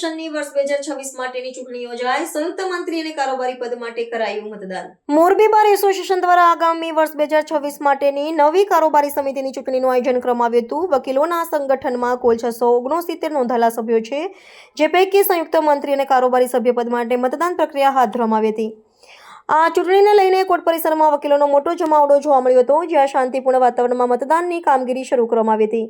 એસોસિએશનની વર્ષ 2026 માટેની ચૂંટણી યોજાઈ। સંયુક્ત મંત્રી અને કારોબારી પદ માટે કરાયું મતદાન। મોરબી બાર એસોસિએશન દ્વારા આગામી વર્ષ 2026 માટેની નવી કારોબારી સમિતિની ચૂંટણીનું આયોજન કરવામાં આવ્યું હતું। વકીલોના સંગઠનમાં કુલ 669 નોંધાયેલા સભ્યો છે, જે પૈકી સંયુક્ત મંત્રી અને કારોબારી સભ્ય પદ માટે મતદાન પ્રક્રિયા હાથ ધરવામાં આવી હતી। આ ચૂંટણીને લઈને કોર્ટ પરિસરમાં વકીલોનો મોટો જમાવડો જોવા મળ્યો હતો, જ્યાં શાંતિપૂર્ણ વાતાવરણમાં મતદાનની કામગીરી શરૂ કરવામાં આવી હતી।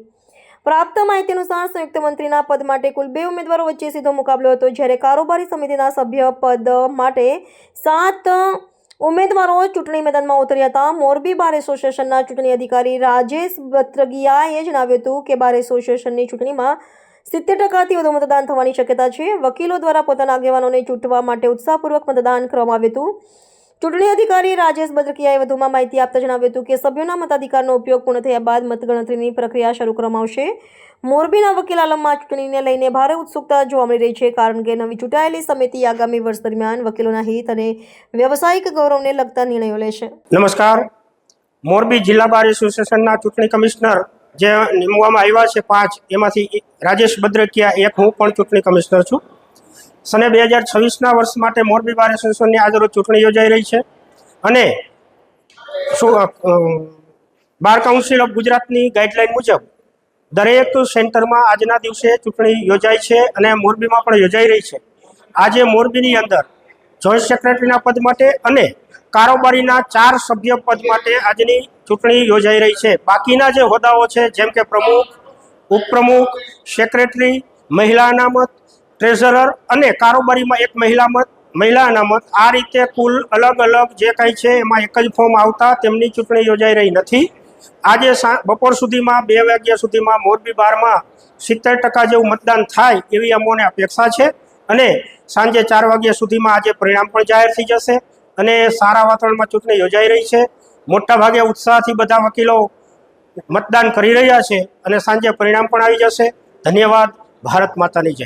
પ્રાપ્ત માહિતી અનુસાર સંયુક્ત મંત્રીના પદ માટે કુલ 2 ઉમેદવારો વચ્ચે સીધો મુકાબલો હતો, જ્યારે કારોબારી સમિતિના સભ્ય પદ માટે 7 ઉમેદવારો ચૂંટણી મેદાનમાં ઉતર્યા હતા। મોરબી બાર એસોસિએશનના ચૂંટણી અધિકારી રાજેશ બત્રગિયાએ જણાવ્યું હતું કે બાર એસોસિએશનની ચૂંટણીમાં 70% વધુ મતદાન થવાની શક્યતા છે। વકીલો દ્વારા પોતાના આગેવાનોને ચૂંટવા માટે ઉત્સાહપૂર્વક મતદાન કરવામાં આવ્યું હતું। ચૂંટણી અધિકારી રાજેશ બત્રગિયાએ વધુમાં માહિતી આપતા જણાવ્યું હતું કે સભ્યોના મતાધિકારનો ઉપયોગ પૂર્ણ થયા બાદ મતગણતરીની પ્રક્રિયા શરૂ કરવામાં આવશે। મોરબીના વકીલ આલમમાં ચૂંટણીને લઈને ભારે ઉત્સુકતા જોવા મળી રહી છે, કારણ કે નવી ચૂંટાયેલી સમિતિ આગામી વર્ષ દરમિયાન વકીલોના હિત અને વ્યવસાયિક ગૌરવને લગતા નિર્ણયો લેશે। નમસ્કાર। મોરબી જિલ્લા બાર એસોસિએશનના ચૂંટણી કમિશનર જે નિમવામાં આવ્યા છે 5, એમાંથી રાજેશ બત્રગિયા એક હું પણ ચૂંટણી કમિશનર છું। સને 2026ના વર્ષ માટે મોરબી બાર એસોસિએશનની આજરોજ ચૂંટણી યોજાઈ રહી છે અને બાર કાઉન્સિલ ઓફ ગુજરાતની ગાઈડલાઈન મુજબ દરેક સેન્ટરમાં આજના દિવસે ચૂંટણી યોજાય છે અને મોરબીમાં પણ યોજાઈ રહી છે। આજે મોરબીની અંદર જોઈન્ટ સેક્રેટરીના પદ માટે અને કારોબારીના 4 સભ્ય પદ માટે આજની ચૂંટણી યોજાઈ રહી છે। બાકીના જે હોદ્દાઓ છે, જેમ કે પ્રમુખ, ઉપપ્રમુખ, સેક્રેટરી, મહિલા અનામત, ટ્રેઝરર અને કારોબારીમાં એક મહિલા અનામત, આ રીતે કુલ અલગ અલગ જે કંઈ છે એમાં એક જ ફોર્મ આવતા તેમની ચૂંટણી યોજાઈ રહી નથી। આજે બપોર સુધીમાં 2 વાગ્યા સુધીમાં મોરબી બારમાં 70% જેવું મતદાન થાય એવી અમોને અપેક્ષા છે અને સાંજે 4 વાગ્યા સુધીમાં આજે પરિણામ પણ જાહેર થઈ જશે અને સારા વાતાવરણમાં ચૂંટણી યોજાઈ રહી છે। મોટાભાગે ઉત્સાહથી બધા વકીલો મતદાન કરી રહ્યા છે અને સાંજે પરિણામ પણ આવી જશે। ધન્યવાદ। ભારત માતાની જય।